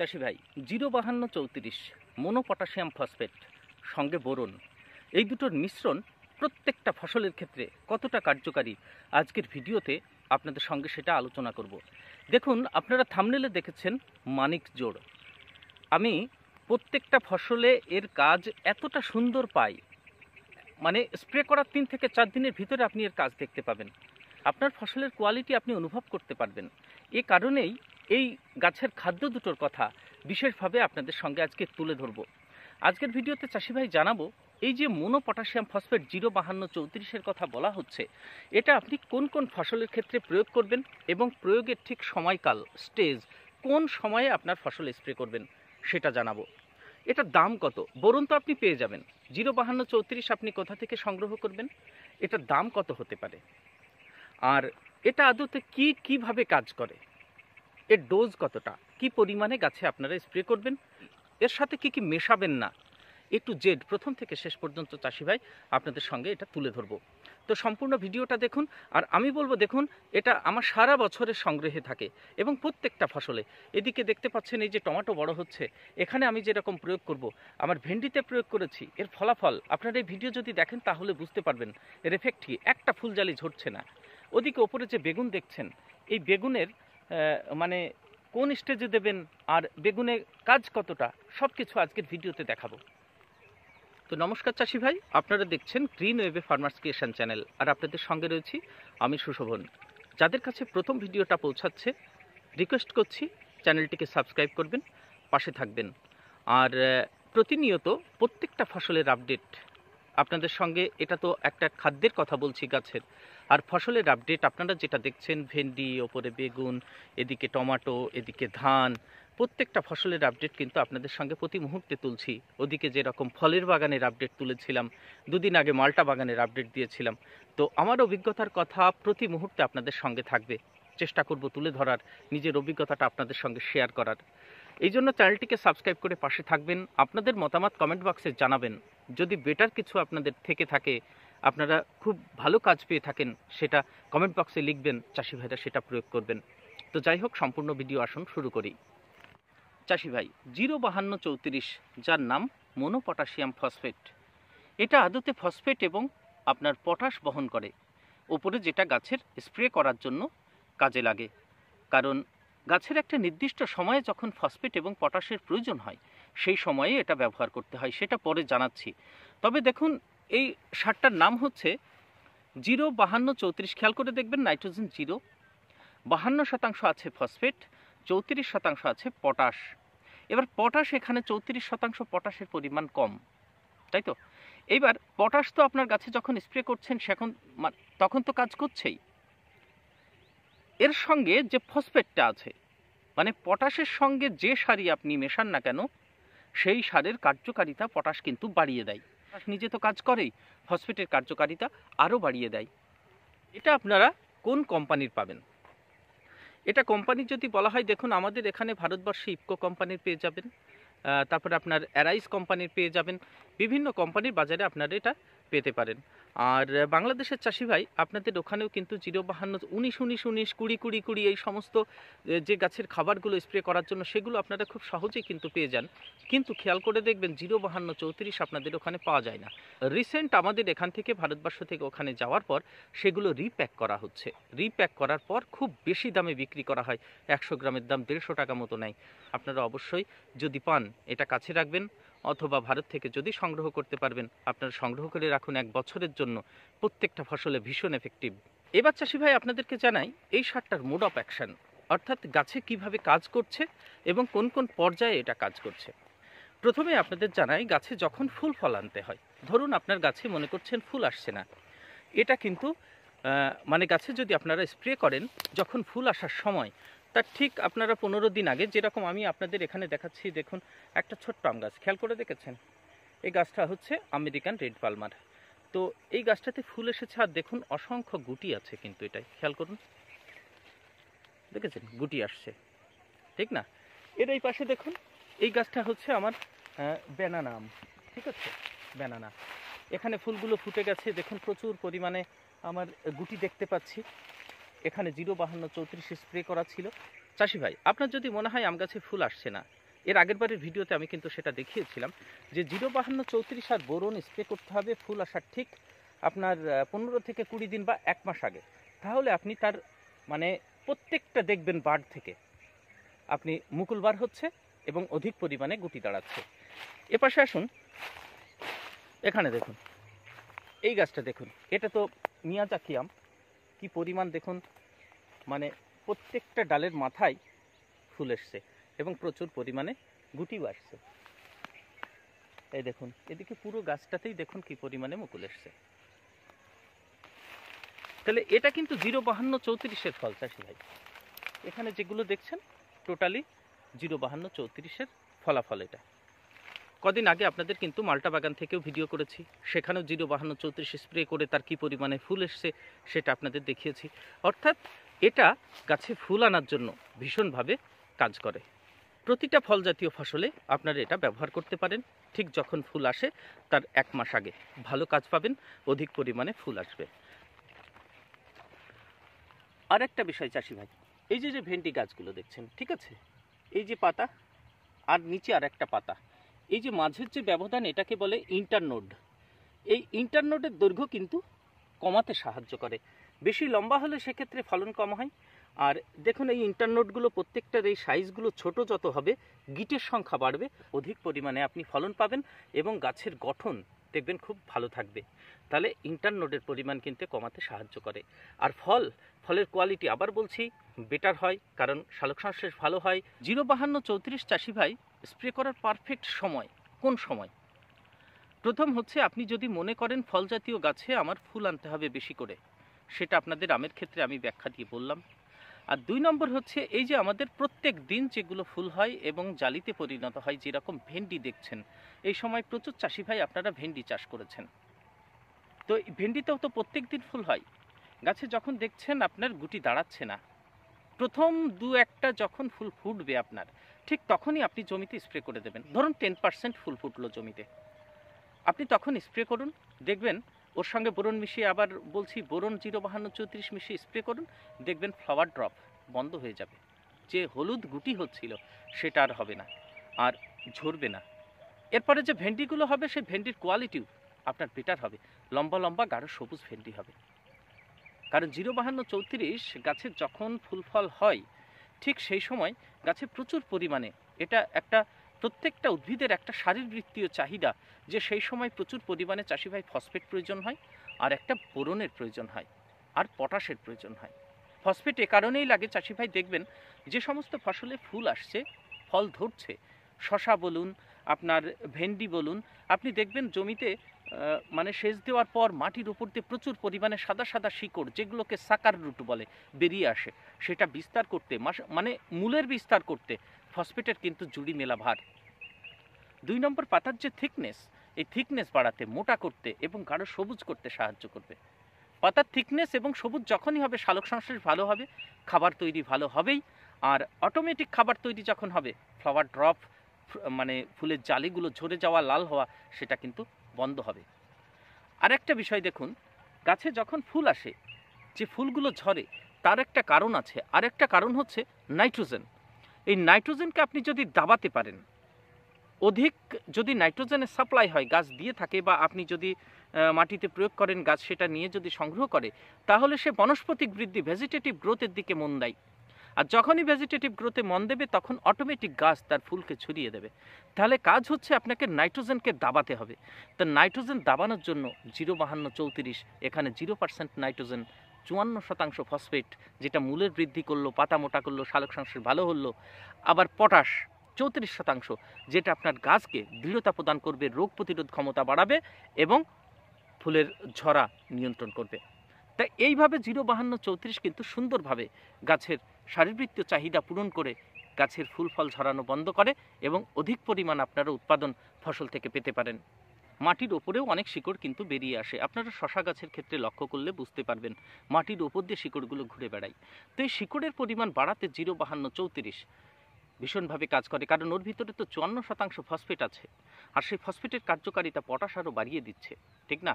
চাষি ভাই 05234 mono potassium phosphate সঙ্গে বোরন এই দুটোর মিশ্রণ প্রত্যেকটা ফসলের ক্ষেত্রে কতটা কার্যকারী আজকের ভিডিওতে আপনাদের সঙ্গে সেটা আলোচনা করব। দেখুন, আপনারা থাম্বনেলে দেখেছেন মানিক জোড়। আমি প্রত্যেকটা ফসলে এর কাজ এতটা সুন্দর পাই, মানে স্প্রে করার 3 থেকে 4 দিনের ভিতরে আপনি এর কাজ দেখতে পাবেন। আপনার ফসলের কোয়ালিটি আপনি অনুভব করতে পারবেন। এ কারণেই এই গাছের খাদ্য দুটোর কথা বিশেষভাবে আপনাদের সঙ্গে আজকে তুলে ধরব। আজকের ভিডিওতে চাষি ভাই জানাবো, এই যে মোনো পটাশিয়াম ফসফেট 05234-এর কথা বলা হচ্ছে, এটা আপনি কোন কোন ফসলের ক্ষেত্রে প্রয়োগ করবেন এবং প্রয়োগের ঠিক সময়কাল, স্টেজ, কোন সময়ে আপনার ফসল স্প্রে করবেন সেটা জানাবো। এটার দাম কত? বোরন তো আপনি পেয়ে যাবেন, 05234 আপনি কোথা থেকে সংগ্রহ করবেন, এটার দাম কত হতে পারে, আর এটা আদতে কিভাবে কাজ করে, এর ডোজ কতটা, কি পরিমাণে গাছে আপনারা স্প্রে করবেন, এর সাথে কি মেশাবেন না, একটু জেড প্রথম থেকে শেষ পর্যন্ত চাষি ভাই আপনাদের সঙ্গে এটা তুলে ধরবো। তো সম্পূর্ণ ভিডিওটা দেখুন। আর আমি বলবো, দেখুন, এটা আমার সারা বছরের সংগ্রহে থাকে এবং প্রত্যেকটা ফসলে। এদিকে দেখতে পাচ্ছেন এই যে টমেটো বড় হচ্ছে, এখানে আমি যেরকম প্রয়োগ করব, আমার ভেন্ডিতে প্রয়োগ করেছি, এর ফলাফল আপনারা এই ভিডিও যদি দেখেন তাহলে বুঝতে পারবেন এর এফেক্ট কি। একটা ফুলজালি ঝরছে না। ওদিকে ওপরে যে বেগুন দেখছেন, এই বেগুনের মানে কোন স্টেজে দেবেন আর বেগুনে কাজ কতটা, সব কিছু আজকের ভিডিওতে দেখাবো। তো নমস্কার চাষি ভাই, আপনারা দেখছেন গ্রিন ওয়েবে ফার্মার্স ক্রিয়েশন চ্যানেল, আর আপনাদের সঙ্গে রয়েছি আমি সুশোভন। যাদের কাছে প্রথম ভিডিওটা পৌঁছাচ্ছে, রিকোয়েস্ট করছি চ্যানেলটিকে সাবস্ক্রাইব করবেন, পাশে থাকবেন। আর প্রতিনিয়ত প্রত্যেকটা ফসলের আপডেট আপনাদের সঙ্গে, এটা তো একটা খাদ্যের কথা বলছি গাছের, আর ফসলের আপডেট আপনারা যেটা দেখছেন, ভেন্ডি, ওপরে বেগুন, এদিকে টমেটো, এদিকে ধান, প্রত্যেকটা ফসলের আপডেট কিন্তু আপনাদের সঙ্গে প্রতি মুহূর্তে তুলছি। ওদিকে যেরকম ফলের বাগানের আপডেট তুলেছিলাম, দুদিন আগে মাল্টা বাগানের আপডেট দিয়েছিলাম। তো আমার অভিজ্ঞতার কথা প্রতি মুহূর্তে আপনাদের সঙ্গে থাকবে, চেষ্টা করব তুলে ধরার, নিজের অভিজ্ঞতাটা আপনাদের সঙ্গে শেয়ার করার। এই জন্য চ্যানেলটিকে সাবস্ক্রাইব করে পাশে থাকবেন। আপনাদের মতামত কমেন্ট বক্সে জানাবেন। যদি বেটার কিছু আপনাদের থেকে থাকে, আপনারা খুব ভালো কাজ পেয়ে থাকেন, সেটা কমেন্ট বক্সে লিখবেন, চাষি ভাইরা সেটা প্রয়োগ করবেন। তো যাই হোক, সম্পূর্ণ ভিডিও আসুন শুরু করি। চাষি ভাই 05234, যার নাম মোনো পটাশিয়াম ফসফেট, এটা আদতে ফসফেট এবং আপনার পটাশ বহন করে, ওপরে যেটা গাছের স্প্রে করার জন্য কাজে লাগে। কারণ গাছের একটা নির্দিষ্ট সময়ে যখন ফসফেট এবং পটাশের প্রয়োজন হয়, সেই সময়ে এটা ব্যবহার করতে হয়, সেটা পরে জানাচ্ছি। তবে দেখুন, এই সারটার নাম হচ্ছে 05234। খেয়াল করে দেখবেন, নাইট্রোজেন 0, 52% আছে ফসফেট, 34% আছে পটাশ। এবার পটাশ, এখানে 34% পটাশের পরিমাণ কম, তাই তো? এইবার পটাশ তো আপনার গাছে যখন স্প্রে করছেন তখন তো কাজ করছেই, এর সঙ্গে যে ফসফেটটা আছে, মানে পটাশের সঙ্গে যে সারই আপনি মেশান না কেন, সেই সারের কার্যকারিতা পটাশ কিন্তু বাড়িয়ে দেয়। পটাশ নিজে তো কাজ করেই, ফসফেটের কার্যকারিতা আরও বাড়িয়ে দেয়। এটা আপনারা কোন কোম্পানির পাবেন? এটা কোম্পানি যদি বলা হয়, দেখুন, আমাদের এখানে ভারতবর্ষে ইফকো কোম্পানির পেয়ে যাবেন, তারপরে আপনার অ্যারাইস কোম্পানির পেয়ে যাবেন, বিভিন্ন কোম্পানির বাজারে আপনারা এটা পেতে পারেন। আর বাংলাদেশের চাষি ভাই, আপনাদের ওখানেও কিন্তু 052, 19-19-19, 20-20-20 এই সমস্ত যে গাছের খাবারগুলো স্প্রে করার জন্য, সেগুলো আপনারা খুব সহজেই কিন্তু পেয়ে যান। কিন্তু খেয়াল করে দেখবেন 05234 আপনাদের ওখানে পাওয়া যায় না। রিসেন্ট আমাদের এখান থেকে, ভারতবর্ষ থেকে ওখানে যাওয়ার পর সেগুলো রিপ্যাক করা হচ্ছে। রিপ্যাক করার পর খুব বেশি দামে বিক্রি করা হয়, 100 গ্রামের দাম 150 টাকা মতো নেয়। আপনারা অবশ্যই যদি পান এটা কাছে রাখবেন, অথবা ভারত থেকে যদি সংগ্রহ করতে পারবেন, আপনারা সংগ্রহ করে রাখুন 1 বছরের জন্য। প্রত্যেকটা ফসলে ভীষণ এফেক্টিভ। এবার চাষি ভাই আপনাদেরকে জানাই এই সারটার মোড অফ অ্যাকশন, অর্থাৎ গাছে কিভাবে কাজ করছে এবং কোন কোন পর্যায়ে এটা কাজ করছে। প্রথমে আপনাদের জানাই, গাছে যখন ফুল ফল আনতে হয়, ধরুন আপনার গাছে মনে করছেন ফুল আসছে না, এটা কিন্তু মানে গাছে যদি আপনারা স্প্রে করেন যখন ফুল আসার সময়, তার ঠিক আপনারা 15 দিন আগে, যেরকম আমি আপনাদের এখানে দেখাচ্ছি, দেখুন একটা ছোট্ট আম গাছ, খেয়াল করে দেখেছেন, এই গাছটা হচ্ছে আমেরিকান রেড পালমার। তো এই গাছটাতে ফুল এসেছে, আর দেখুন অসংখ্য গুটি আছে, কিন্তু এটাই খেয়াল করুন, দেখেছেন গুটি আসছে, ঠিক না? এর এই পাশে দেখুন, এই গাছটা হচ্ছে আমার ব্যানানা আম, ঠিক আছে, ব্যানানা। এখানে ফুলগুলো ফুটে গেছে, দেখুন প্রচুর পরিমাণে আমার গুটি দেখতে পাচ্ছি। এখানে 05234 স্প্রে করা ছিল। চাষি ভাই, আপনার যদি মনে হয় আম গাছে ফুল আসছে না, এর আগের বারের ভিডিওতে আমি কিন্তু সেটা দেখিয়েছিলাম যে 05234 আর বোরন স্প্রে করতে হবে ফুল আসার ঠিক আপনার 15 থেকে 20 দিন বা 1 মাস আগে। তাহলে আপনি তার মানে প্রত্যেকটা দেখবেন বার্ড থেকে আপনি মুকুল বার হচ্ছে এবং অধিক পরিমাণে গুটি দাঁড়াচ্ছে। এপাশে আসুন, এখানে দেখুন এই গাছটা দেখুন, এটা তো মিয়াজাকি আম, কি পরিমাণ দেখুন, মানে প্রত্যেকটা ডালের মাথায় ফুল এসছে এবং প্রচুর পরিমাণে গুটি বাড়ছে। এই দেখুন এদিকে পুরো গাছটাতেই দেখুন কি পরিমাণে মুকুল এসছে। তাহলে এটা কিন্তু 05234-এর ফল চাষি ভাই। এখানে যেগুলো দেখছেন টোটালি 05234-এর ফলাফল। এটা কদিন আগে আপনাদের কিন্তু মাল্টা বাগান থেকেও ভিডিও করেছি, সেখানেও 05234 স্প্রে করে তার কি পরিমাণে ফুল এসছে সেটা আপনাদের দেখিয়েছি। অর্থাৎ এটা গাছে ফুল আনার জন্য ভীষণভাবে কাজ করে। প্রতিটা ফল জাতীয় ফসলে আপনারা এটা ব্যবহার করতে পারেন। ঠিক যখন ফুল আসে তার 1 মাস আগে ভালো কাজ পাবেন, অধিক পরিমাণে ফুল আসবে। আর একটা বিষয় চাষি ভাই, এই যে ভেন্ডি গাছগুলো দেখছেন, ঠিক আছে, এই যে পাতা আর নিচে আর একটা পাতা, এই যে মাঝের যে ব্যবধান এটাকে বলে ইন্টারনোড। এই ইন্টারনোডের দৈর্ঘ্য কিন্তু কমাতে সাহায্য করে। বেশি লম্বা হলে সেক্ষেত্রে ফলন কম হয়। আর দেখুন এই ইন্টারনোডগুলো প্রত্যেকটার এই সাইজগুলো ছোট যত হবে গিটের সংখ্যা বাড়বে, অধিক পরিমাণে আপনি ফলন পাবেন এবং গাছের গঠন দেখবেন খুব ভালো থাকবে। তাহলে ইন্টারনোডের পরিমাণ কিন্তু কমাতে সাহায্য করে। আর ফলের কোয়ালিটি আবার বলছি বেটার হয়, কারণ সালোকসংশ্লেষ ভালো হয়। 05234 চাষি ভাই স্প্রে করার পারফেক্ট সময় কোন সময়? প্রথম হচ্ছে আপনি যদি মনে করেন ফল জাতীয় গাছে আমার ফুল আনতে হবে বেশি করে, সেটা আপনাদের আমের ক্ষেত্রে আমি ব্যাখ্যা দিয়ে বললাম। আর 2 নম্বর হচ্ছে এই যে আমাদের প্রত্যেক দিন যেগুলো ফুল হয় এবং জালিতে পরিণত হয়, যেরকম ভেন্ডি দেখছেন, এই সময় প্রচুর চাষি ভাই আপনারা ভেন্ডি চাষ করেছেন। তো ভেন্ডিতেও তো প্রত্যেক দিন ফুল হয়। গাছে যখন দেখছেন আপনার গুটি দাঁড়াচ্ছে না, প্রথম 2-1টা যখন ফুল ফুটবে আপনার, ঠিক তখনই আপনি জমিতে স্প্রে করে দেবেন। ধরুন 10% ফুল ফুটলো জমিতে, আপনি তখন স্প্রে করুন, দেখবেন ওর সঙ্গে বোরন মিশিয়ে, আবার বলছি বোরন 05234 মিশিয়ে স্প্রে করুন, দেখবেন ফ্লাওয়ার ড্রপ বন্ধ হয়ে যাবে। যে হলুদ গুটি হচ্ছিল সেটা আর হবে না, আর ঝরবে না। এরপরে যে ভেন্ডিগুলো হবে সেই ভেন্ডির কোয়ালিটিও আপনার বেটার হবে, লম্বা লম্বা গাঢ় সবুজ ভেন্ডি হবে। কারণ 05234 গাছের যখন ফুল ফল হয় ঠিক সেই সময় গাছে প্রচুর পরিমাণে, এটা একটা প্রত্যেকটা উদ্ভিদের একটা শারীরবৃত্তীয় চাহিদা, যে সেই সময় প্রচুর পরিমাণে চাষি ভাই ফসফেট প্রয়োজন হয়, আর একটা বোরনের প্রয়োজন হয়, আর পটাশের প্রয়োজন হয়। ফসফেট এ কারণেই লাগে চাষি ভাই, দেখবেন যে সমস্ত ফসলে ফুল আসছে, ফল ধরছে, শশা বলুন, আপনার ভেন্ডি বলুন, আপনি দেখবেন জমিতে মানে সেচ দেওয়ার পর মাটির উপর দিয়ে প্রচুর পরিমাণে সাদা সাদা শিকড়, যেগুলোকে সাকার রুট বলে, বেরিয়ে আসে। সেটা বিস্তার করতে, মানে মূলের বিস্তার করতে ফসফেটের কিন্তু জুড়ি মেলা ভার। 2 নম্বর পাতার যে থিকনেস, এই থিকনেস বাড়াতে, মোটা করতে এবং গাঢ় সবুজ করতে সাহায্য করবে। পাতার থিকনেস এবং সবুজ যখনই হবে সালোকসংশ্লেষ ভালো হবে, খাবার তৈরি ভালো হবেই। আর অটোমেটিক খাবার তৈরি যখন হবে, ফ্লাওয়ার ড্রপ মানে ফুলের জালিগুলো ঝরে যাওয়া, লাল হওয়া, সেটা কিন্তু বন্ধ হবে। আর একটা বিষয় দেখুন, গাছে যখন ফুল আসে, যে ফুলগুলো ঝরে তার একটা কারণ আছে, আর একটা কারণ হচ্ছে নাইট্রোজেন। এই নাইট্রোজেনকে আপনি যদি দাবাতে পারেন, অধিক যদি নাইট্রোজেনের সাপ্লাই হয় গাছ দিয়ে থাকে, বা আপনি যদি মাটিতে প্রয়োগ করেন, গাছ সেটা নিয়ে যদি সংগ্রহ করে, তাহলে সে বনস্পতিক বৃদ্ধি, ভেজিটেটিভ গ্রোথের দিকে মন দেয়। আর যখনই ভেজিটেটিভ গ্রোথে মন দেবে তখন অটোমেটিক গাছ তার ফুলকে ছড়িয়ে দেবে। তাহলে কাজ হচ্ছে আপনাকে নাইট্রোজেনকে দাবাতে হবে। তো নাইট্রোজেন দাবানোর জন্য 05234, এখানে 0% নাইট্রোজেন, 54% ফসফেট, যেটা মূলের বৃদ্ধি করলো, পাতা মোটা করলো, সালোকসংশ্লেষ ভালো হলো। আবার পটাশ 34%, যেটা আপনার গাছকে দৃঢ়তা প্রদান করবে, রোগ প্রতিরোধ ক্ষমতা বাড়াবে এবং ফুলের ঝরা নিয়ন্ত্রণ করবে। তাই এইভাবে 05234 কিন্তু সুন্দরভাবে গাছের শারীরবৃত্তীয় চাহিদা পূরণ করে গাছের ফুল ফল ঝরানো বন্ধ করে এবং অধিক পরিমাণ আপনারা উৎপাদন ফসল থেকে পেতে পারেন। মাটির ওপরেও অনেক শিকড় কিন্তু বেরিয়ে আসে, আপনারা শশা গাছের ক্ষেত্রে লক্ষ্য করলে বুঝতে পারবেন, মাটির ওপর দিয়ে শিকড়গুলো ঘুরে বেড়ায়। তো এই শিকড়ের পরিমাণ বাড়াতে 05234 ভীষণভাবে কাজ করে, কারণ ওর ভিতরে তো 54% ফসফেট আছে, আর সেই ফসফেটের কার্যকারিতা পটাশ আরও বাড়িয়ে দিচ্ছে, ঠিক না?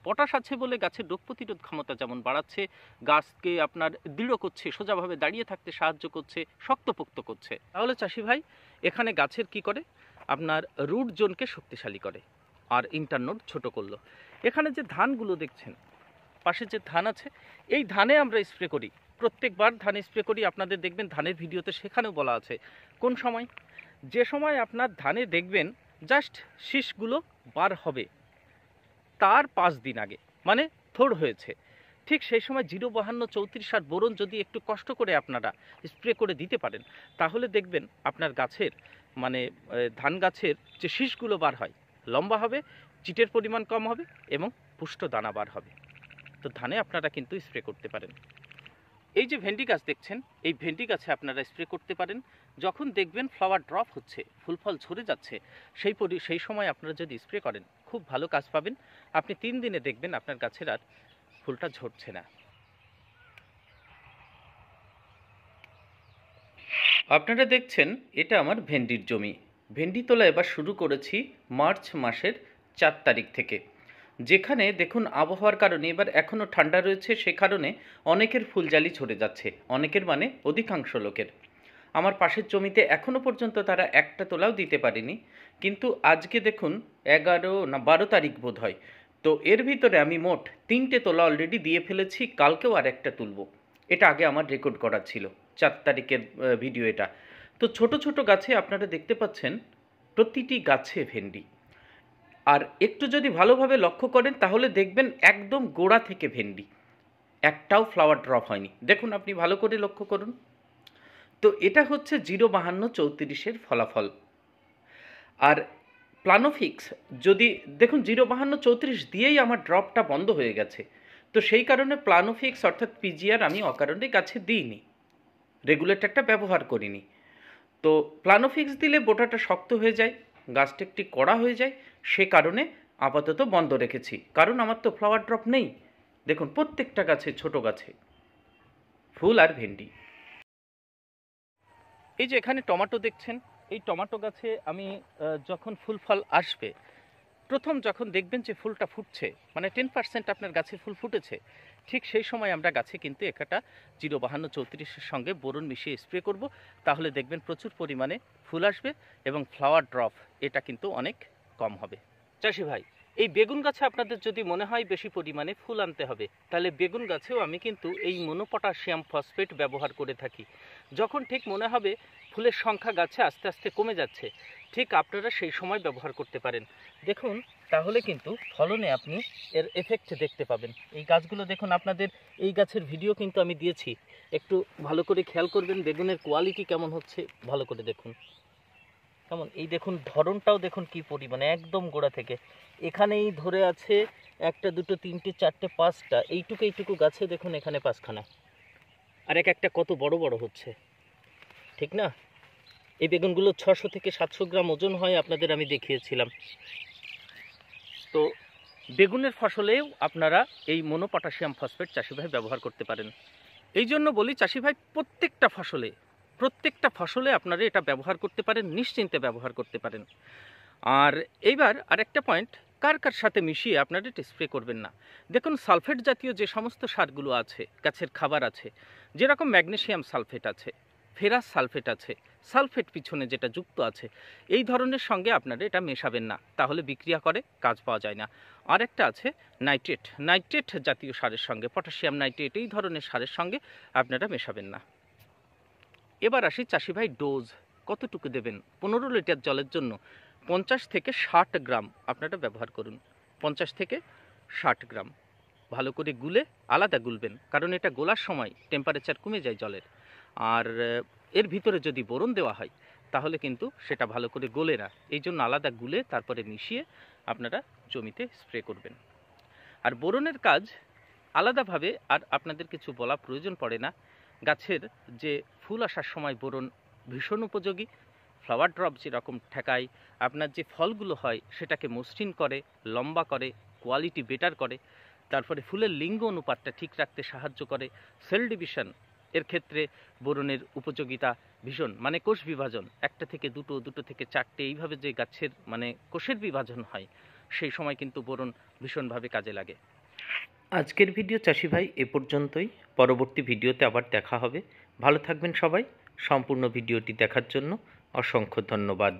পটাশ আছে বলে গাছের রোগ প্রতিরোধ ক্ষমতা যেমন বাড়াচ্ছে, গাছকে আপনার দৃঢ় করছে, সোজাভাবে দাঁড়িয়ে থাকতে সাহায্য করছে, শক্তপোক্ত করছে। তাহলে চাষি ভাই এখানে গাছের কি করে, আপনার রুট জোনকে শক্তিশালী করে আর ইন্টারনোড ছোট করলো। এখানে যে ধানগুলো দেখছেন, পাশে যে ধান আছে, এই ধানে আমরা স্প্রে করি, প্রত্যেকবার ধানে স্প্রে করি। আপনাদের দেখবেন ধানের ভিডিওতে সেখানেও বলা আছে কোন সময়, যে সময় আপনার ধানে দেখবেন জাস্ট শীষগুলো বার হবে তার 5 দিন আগে, মানে থোড় হয়েছে, ঠিক সেই সময় 052 আর বোরন যদি একটু কষ্ট করে আপনারা স্প্রে করে দিতে পারেন, তাহলে দেখবেন আপনার গাছের মানে ধান গাছের যে শীষগুলো বার হয় লম্বা হবে, চিটের পরিমাণ কম হবে এবং পুষ্ট দানা বার হবে। তো ধানে আপনারা কিন্তু স্প্রে করতে পারেন। এই যে ভেন্ডি গাছ দেখছেন, এই ভেন্ডি গাছে আপনারা স্প্রে করতে পারেন যখন দেখবেন ফ্লাওয়ার ড্রপ হচ্ছে, ফুল ফল ঝরে যাচ্ছে, সেই সময় আপনারা যদি স্প্রে করেন খুব ভালো কাজ পাবেন। আপনি 3 দিনে দেখবেন আপনার গাছের আর ফুলটা ঝরছে না। আপনারা দেখছেন এটা আমার ভেন্ডির জমি। ভেন্ডি তোলা এবার শুরু করেছি মার্চ মাসের 4 তারিখ থেকে। যেখানে দেখুন আবহাওয়ার কারণে এবার এখনও ঠান্ডা রয়েছে, সে কারণে অনেকের ফুলজালি ঝরে যাচ্ছে, অনেকের মানে অধিকাংশ লোকের। আমার পাশের জমিতে এখনও পর্যন্ত তারা একটা তোলাও দিতে পারেনি, কিন্তু আজকে দেখুন 11 না 12 তারিখ বোধ হয়, তো এর ভিতরে আমি মোট 3টে তোলা অলরেডি দিয়ে ফেলেছি, কালকেও আর একটা তুলব। এটা আগে আমার রেকর্ড করা ছিল, 4 তারিখের ভিডিও এটা। তো ছোট ছোট গাছে আপনারা দেখতে পাচ্ছেন প্রতিটি গাছে ভেন্ডি। আর একটু যদি ভালোভাবে লক্ষ্য করেন তাহলে দেখবেন একদম গোড়া থেকে ভেন্ডি, একটাও ফ্লাওয়ার ড্রপ হয়নি। দেখুন আপনি ভালো করে লক্ষ্য করুন। তো এটা হচ্ছে 05234-এর ফলাফল। আর প্লানোফিক্স যদি দেখুন 05234 দিয়েই আমার ড্রপটা বন্ধ হয়ে গেছে, তো সেই কারণে প্লানোফিক্স অর্থাৎ পিজিআর আমি অকারণে গাছে দিইনি, রেগুলেটরটা ব্যবহার করিনি। তো প্লানোফিক্স দিলে বোটাটা শক্ত হয়ে যায়, গাছটা একটি কড়া হয়ে যায়, সে কারণে আপাতত বন্ধ রেখেছি, কারণ আমার তো ফ্লাওয়ার ড্রপ নেই। দেখুন প্রত্যেকটা গাছে, ছোট গাছে ফুল আর ভেন্ডি। এই যে এখানে টমেটো দেখছেন, এই টমেটো গাছে আমি যখন ফুল ফল আসবে, প্রথম যখন দেখবেন যে ফুলটা ফুটছে, মানে 10% আপনার গাছে ফুল ফুটেছে, ঠিক সেই সময় আমরা গাছে কিন্তু একটা 05234-এর সঙ্গে বোরন মিশিয়ে স্প্রে করব। তাহলে দেখবেন প্রচুর পরিমাণে ফুল আসবে এবং ফ্লাওয়ার ড্রপ এটা কিন্তু অনেক কম হবে। চাষি ভাই, এই বেগুন গাছে আপনাদের যদি মনে হয় বেশি পরিমাণে ফুল আনতে হবে, তাহলে বেগুন গাছেও আমি কিন্তু এই মনোপটাশিয়াম ফসফেট ব্যবহার করে থাকি। যখন ঠিক মনে হবে ফুলের সংখ্যা গাছে আস্তে আস্তে কমে যাচ্ছে, ঠিক আপনারা সেই সময় ব্যবহার করতে পারেন। দেখুন তাহলে কিন্তু ফলনে আপনি এর এফেক্ট দেখতে পাবেন। এই গাছগুলো দেখুন, আপনাদের এই গাছের ভিডিও কিন্তু আমি দিয়েছি, একটু ভালো করে খেয়াল করবেন বেগুনের কোয়ালিটি কেমন হচ্ছে, ভালো করে দেখুন কেমন। এই দেখুন ধরনটাও দেখুন কি পরিমাণে, একদম গোড়া থেকে এখানেই ধরে আছে 1 2 3 4 5টা, এইটুকু গাছে দেখুন এখানে 5খানা, আর একটা কত বড় বড় হচ্ছে, ঠিক না? এই বেগুনগুলো 600 থেকে 700 গ্রাম ওজন হয়, আপনাদের আমি দেখিয়েছিলাম। তো বেগুনের ফসলেও আপনারা এই মনোপটাশিয়াম ফসফেট চাষি ভাই ব্যবহার করতে পারেন। এই জন্য বলি চাষি ভাই প্রত্যেকটা ফসলে আপনারা এটা ব্যবহার করতে পারেন, নিশ্চিন্তে ব্যবহার করতে পারেন। আর এইবার আরেকটা পয়েন্ট, কার সাথে মিশিয়ে আপনারা এটা স্প্রে করবেন না। দেখুন সালফেট জাতীয় যে সমস্ত সারগুলো আছে, গাছের খাবার আছে, যেরকম ম্যাগনেসিয়াম সালফেট আছে, ফেরাস সালফেট আছে, সালফেট পিছনে যেটা যুক্ত আছে, এই ধরনের সঙ্গে আপনারা এটা মেশাবেন না, তাহলে বিক্রিয়া করে কাজ পাওয়া যায় না। আরেকটা আছে নাইট্রেট জাতীয় সারের সঙ্গে, পটাশিয়াম নাইট্রেট, এই ধরনের সারের সঙ্গে আপনারা মেশাবেন না। এবার আসি চাষি ভাই ডোজ কতটুকু দেবেন। 15 লিটার জলের জন্য 50 থেকে 60 গ্রাম আপনারা ব্যবহার করুন। 50 থেকে 60 গ্রাম ভালো করে গুলে আলাদা গুলবেন, কারণ এটা গোলার সময় টেম্পারেচার কমে যায় জলের, আর এর ভিতরে যদি বোরন দেওয়া হয় তাহলে কিন্তু সেটা ভালো করে গলে না, এই জন্য আলাদা গুলে তারপরে মিশিয়ে আপনারা জমিতে স্প্রে করবেন। আর বোরনের কাজ আলাদাভাবে আর আপনাদের কিছু বলা প্রয়োজন পড়ে না। গাছের যে ফুল আসার সময় বোরন ভীষণ উপযোগী, ফ্লাওয়ার ড্রপ যেরকম ঠেকায়, আপনার যে ফলগুলো হয় সেটাকে মসৃণ করে, লম্বা করে, কোয়ালিটি বেটার করে, তারপরে ফুলের লিঙ্গ অনুপাতটা ঠিক রাখতে সাহায্য করে, সেল ডিভিশন এর ক্ষেত্রে বোরনের উপযোগিতা ভীষণ, মানে কোষ বিভাজন 1 থেকে 2, 2 থেকে 4টে, এইভাবে যে গাছের মানে কোষের বিভাজন হয় সেই সময় কিন্তু বোরন ভীষণভাবে কাজে লাগে। আজকের ভিডিও চাষি ভাই এ পর্যন্তই। পরবর্তী ভিডিওতে আবার দেখা হবে। ভালো থাকবেন সবাই। সম্পূর্ণ ভিডিওটি দেখার জন্য অসংখ্য ধন্যবাদ।